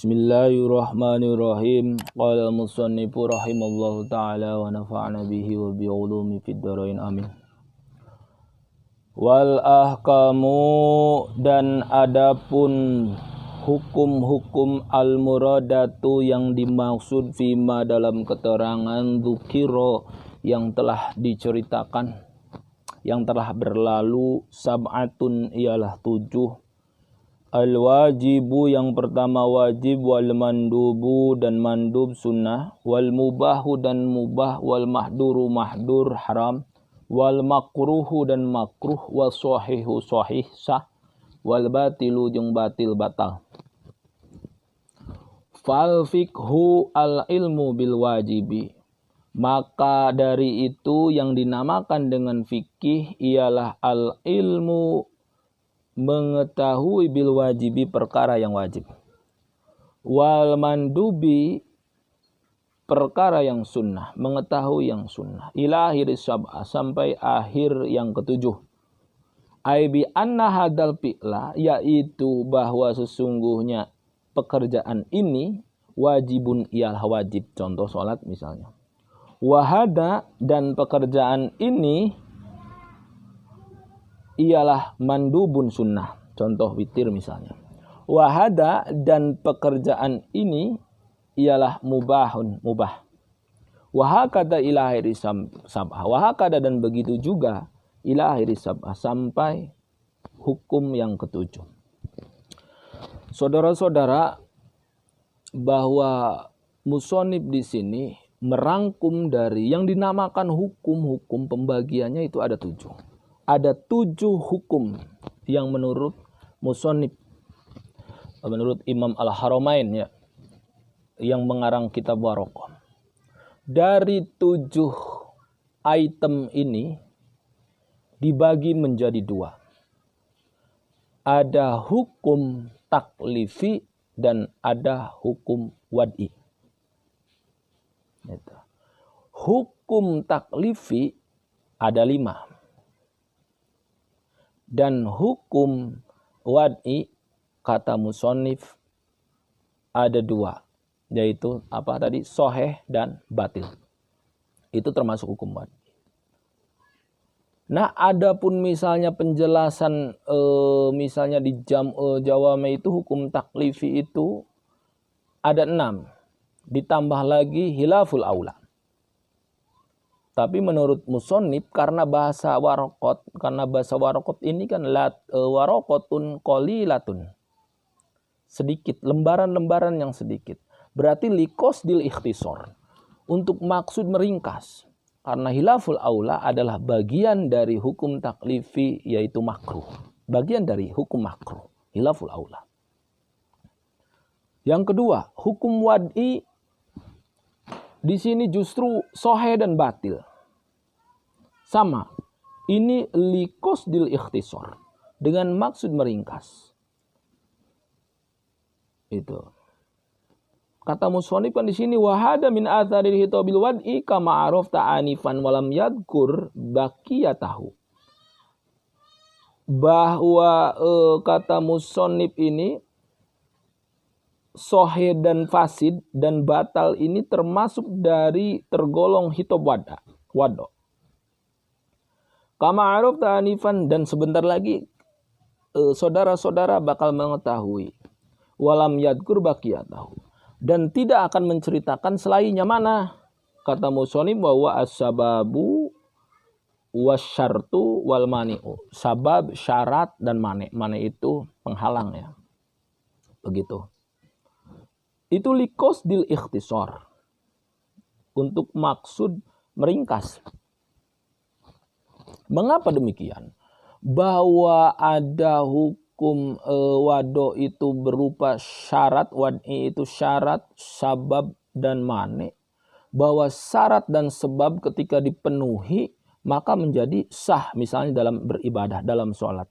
Bismillahirrahmanirrahim. Qala al-musannifu rahimallahu ta'ala wa nafa'na bihi wa bi'ulumi fid dharain amin. Wal ahkamu, dan adapun hukum-hukum al-muradatu yang dimaksud fima dalam keterangan dzukira yang telah diceritakan, yang telah berlalu, sab'atun ialah 7. Al-wajibu yang pertama wajib, wal mandubu dan mandub sunnah, wal mubahu dan mubah, wal mahduru mahdur haram, wal makruhu dan makruh, wal sahihu sahih sah, wal batilu jeung batil batal. Fal fikhu al ilmu bil wajibi, maka dari itu yang dinamakan dengan fikih ialah al ilmu, mengetahui bil wajibi perkara yang wajib, wal mandubi perkara yang sunnah, mengetahui yang sunnah, ila akhir sab'ah sampai akhir yang ketujuh. Ai bi anna hadal fi'la, yaitu bahwa sesungguhnya pekerjaan ini wajibun ialah wajib, contoh sholat misalnya. Wahada, dan pekerjaan ini ialah mandubun sunnah, contoh witir misalnya. Wahada, dan pekerjaan ini ialah mubahun mubah. Wahakada ila akhiri sab'ah, wahakada dan begitu juga ila akhiri sab'ah sampai hukum yang ketujuh. Saudara-saudara, bahwa musonib di sini merangkum dari yang dinamakan hukum-hukum, pembagiannya itu ada 7. Ada 7 hukum yang menurut musonib, menurut Imam Al-Haramain ya, yang mengarang kitab Waraqah. Dari 7 item ini dibagi menjadi 2. Ada hukum taklifi dan ada hukum wad'i. Hukum taklifi ada 5. Dan hukum wad'i kata musonif ada 2. Yaitu apa tadi? Sahih dan batil. Itu termasuk hukum wad'i. Nah, adapun misalnya penjelasan misalnya di Jawame itu hukum taklifi itu ada 6. Ditambah lagi hilaful aula. Tapi menurut musonib, karena bahasa waraqat ini kan waraqatun qalilatun, sedikit, lembaran-lembaran yang sedikit. Berarti liqasdil ikhtisar, untuk maksud meringkas. Karena hilaful aula adalah bagian dari hukum taklifi, yaitu makruh. Bagian dari hukum makruh, hilaful aula. Yang kedua, hukum wad'i di sini justru sahih dan batil. Sama. Ini liqasdil ikhtisar, dengan maksud meringkas. Itu. Kata musonif kan di sini, wahada min atharil hitabil wad'i kama arafta anifan walam yadkur baqiyatahu. Bahwa kata musonif ini sahih dan fasid dan batal ini termasuk dari tergolong hitab wado. Kama arafta anifan, dan sebentar lagi saudara-saudara bakal mengetahui. Walam yadkur baqiyatahu, dan tidak akan menceritakan selainnya. Mana? Kata musonif bahwa as-sababu wasyartu wal mani'u. Sabab, syarat, dan mani'. Mani' itu penghalang ya. Begitu. Itu liqasdil ikhtisar, untuk maksud meringkas. Mengapa demikian? Bahwa ada hukum wado itu berupa syarat, wad'i itu syarat, sabab, dan mani'. Bahwa syarat dan sebab ketika dipenuhi maka menjadi sah, misalnya dalam beribadah, dalam sholat.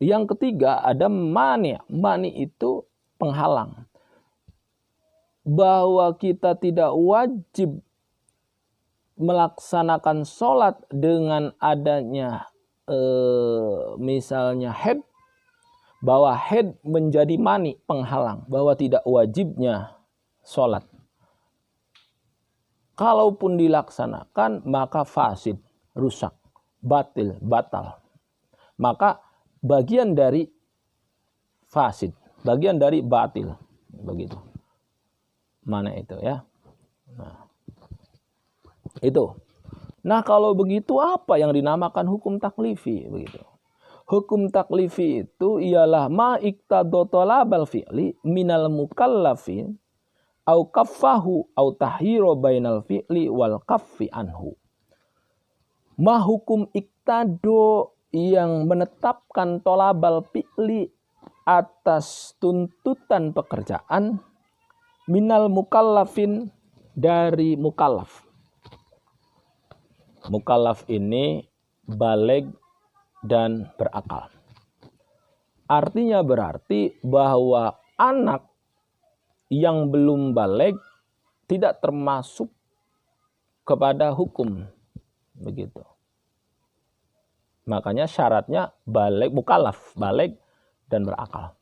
Yang ketiga ada mani'. Mani' itu penghalang. Bahwa kita tidak wajib melaksanakan sholat dengan adanya misalnya haid, bahwa haid menjadi mani penghalang, bahwa tidak wajibnya sholat. Kalaupun dilaksanakan maka fasid, rusak, batal. Maka bagian dari fasid, bagian dari batil, begitu. Mana itu ya? Nah, itu. Nah, kalau begitu apa yang dinamakan hukum taklifi begitu? Hukum taklifi itu ialah ma iqtado talabal fi'li minal mukallafin au kaffahu au tahhiro bainal fi'li wal kaffi anhu. Ma hukum iktado yang menetapkan tolabal fi'li atas tuntutan pekerjaan minal mukallafin dari mukallaf. Mukallaf ini baligh dan berakal. Artinya berarti bahwa anak yang belum baligh tidak termasuk kepada hukum, begitu. Makanya syaratnya baligh, mukallaf, baligh dan berakal.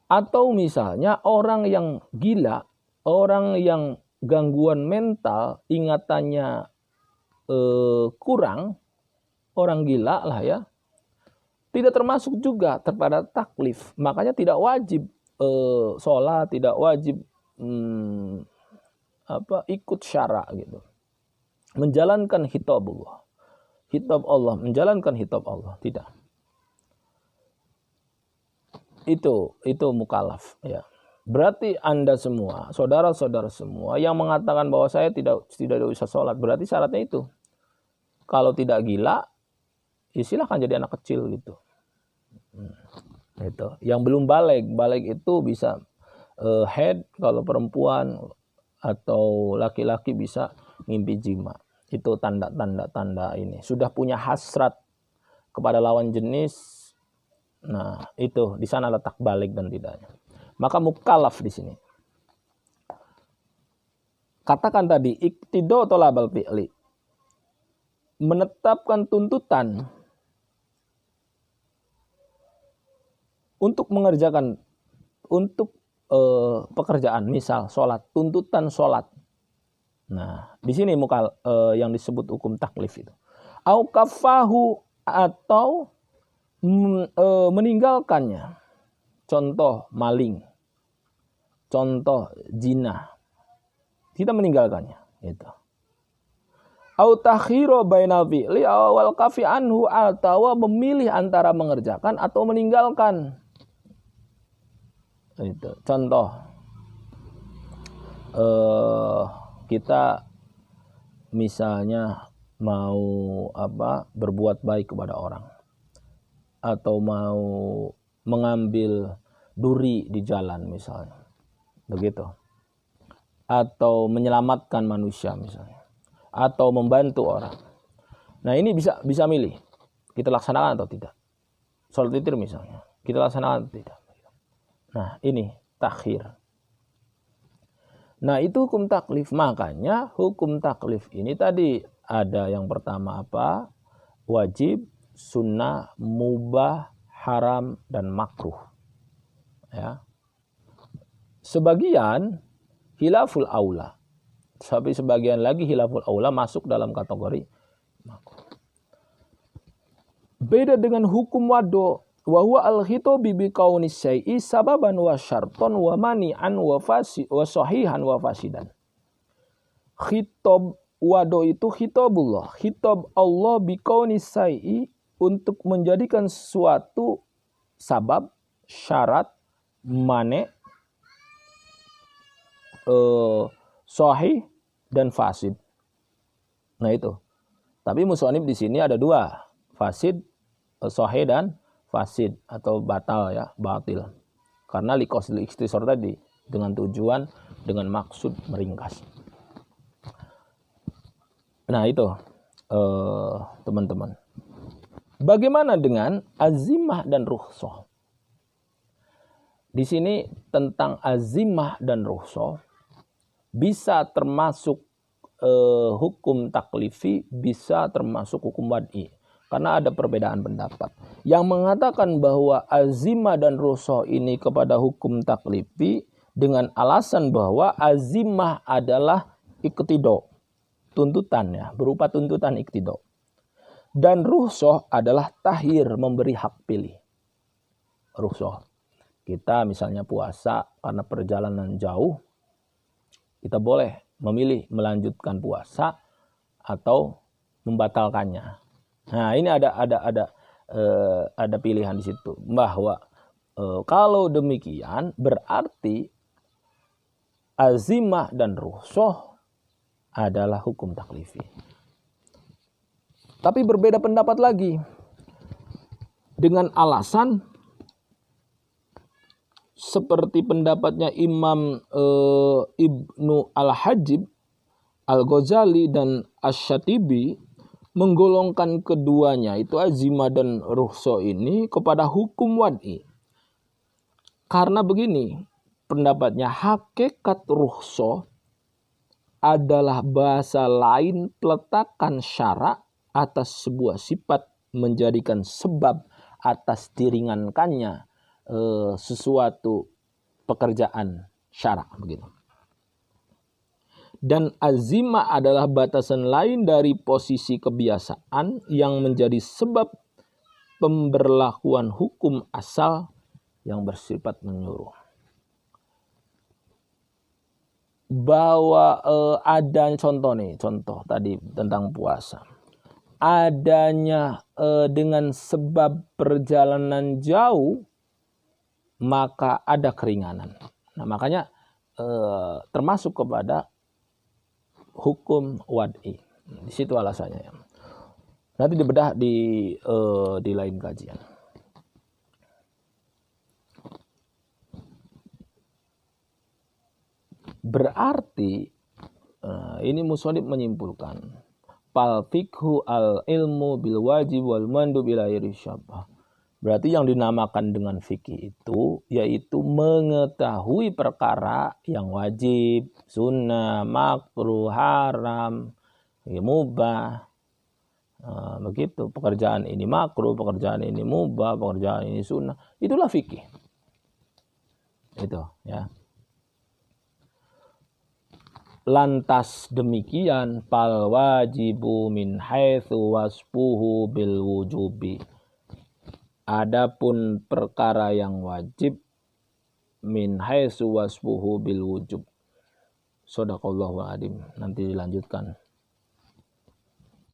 Atau misalnya orang yang gila, orang yang gangguan mental, ingatannya kurang, orang gila lah ya, tidak termasuk juga terhadap taklif. Makanya tidak wajib sholat, tidak wajib ikut syara gitu, menjalankan hitab Allah, menjalankan hitab Allah, tidak. Itu mukallaf ya. Berarti Anda semua, saudara-saudara semua yang mengatakan bahwa saya tidak bisa sholat, berarti syaratnya itu. Kalau tidak gila, ya silahkan jadi anak kecil gitu. Itu. Yang belum baligh itu bisa haid kalau perempuan, atau laki-laki bisa mimpi jima. Itu tanda ini. Sudah punya hasrat kepada lawan jenis. Nah, itu di sana letak baligh dan tidaknya. Maka mukallaf di sini. Katakan tadi iqtida talabal fi'li, menetapkan tuntutan untuk mengerjakan pekerjaan, misal sholat, tuntutan sholat. Nah, di sini yang disebut hukum taklif itu. Au kafahu, atau meninggalkannya. Contoh maling, contoh zina, kita meninggalkannya. Itu. Au takhiro bainal fi'li awal kafi anhu, atau memilih antara mengerjakan atau meninggalkan. Itu. Contoh, kita misalnya mau berbuat baik kepada orang, atau mau mengambil duri di jalan misalnya, begitu, atau menyelamatkan manusia misalnya, atau membantu orang. Nah, ini bisa milih, kita laksanakan atau tidak. Sholat witir misalnya, kita laksanakan atau tidak. Nah, ini takhir. Nah, itu hukum taklif. Makanya hukum taklif ini tadi ada yang pertama apa? Wajib, sunnah, mubah, haram, dan makruh. Ya. Sebagian khilaful aula. Tapi sebagian lagi khilaful aula masuk dalam kategori makruh. Beda dengan hukum wado. Wa huwa al-khitabi bi kauni syai'i sababan wa syarton wa mani'an wa sahihan wa fasidan. Khitab wado itu khitabullah. Khitab Allah bi kauni syai'i, untuk menjadikan suatu sabab, syarat, mane, sahih dan fasid. Nah itu. Tapi musannif di sini ada dua, fasid, sahih dan fasid atau batal ya, batil. Karena liqasil ikhtisar tadi, dengan tujuan, dengan maksud meringkas. Nah itu teman-teman. Bagaimana dengan azimah dan rukhsah? Di sini tentang azimah dan rukhsah bisa termasuk hukum taklifi, bisa termasuk hukum wad'i. karena ada perbedaan pendapat. Yang mengatakan bahwa azimah dan rukhsah ini kepada hukum taklifi dengan alasan bahwa azimah adalah iqtido, tuntutan ya, berupa tuntutan iqtido. Dan rukhsah adalah tahyir, memberi hak pilih. Rukhsah. Kita misalnya puasa karena perjalanan jauh, kita boleh memilih melanjutkan puasa atau membatalkannya. Nah, ini ada pilihan di situ bahwa kalau demikian berarti azimah dan rukhsah adalah hukum taklifi. Tapi berbeda pendapat lagi dengan alasan seperti pendapatnya Imam Ibnu Al-Hajib, Al-Ghazali dan Asy-Syatibi menggolongkan keduanya itu azimah dan rukhsah ini kepada hukum wad'i. Karena begini, pendapatnya hakikat rukhsah adalah bahasa lain peletakan syarak atas sebuah sifat, menjadikan sebab atas diringankannya sesuatu pekerjaan syarak begitu. Dan azimah adalah batasan lain dari posisi kebiasaan yang menjadi sebab pemberlakuan hukum asal yang bersifat menyuruh. Bahwa ada contoh tadi tentang puasa. Adanya dengan sebab perjalanan jauh, maka ada keringanan. Nah, makanya termasuk kepada hukum wad'i. Di situ alasannya. Nanti dibedah di lain kajian. Berarti ini musannif menyimpulkan fal fikhu al ilmu bil wajib wal mandub ila irsyabah. Berarti yang dinamakan dengan fikih itu yaitu mengetahui perkara yang wajib, sunnah, makruh, haram, mubah. Begitu, pekerjaan ini makruh, pekerjaan ini mubah, pekerjaan ini sunnah. Itulah fikih. Itu ya. Lantas demikian fal wajibu min haitsu wasfuhu bil wujubi. Adapun perkara yang wajib min haitsu wasfuhu bil wujub. Shadaqallahu adzim. Nanti dilanjutkan.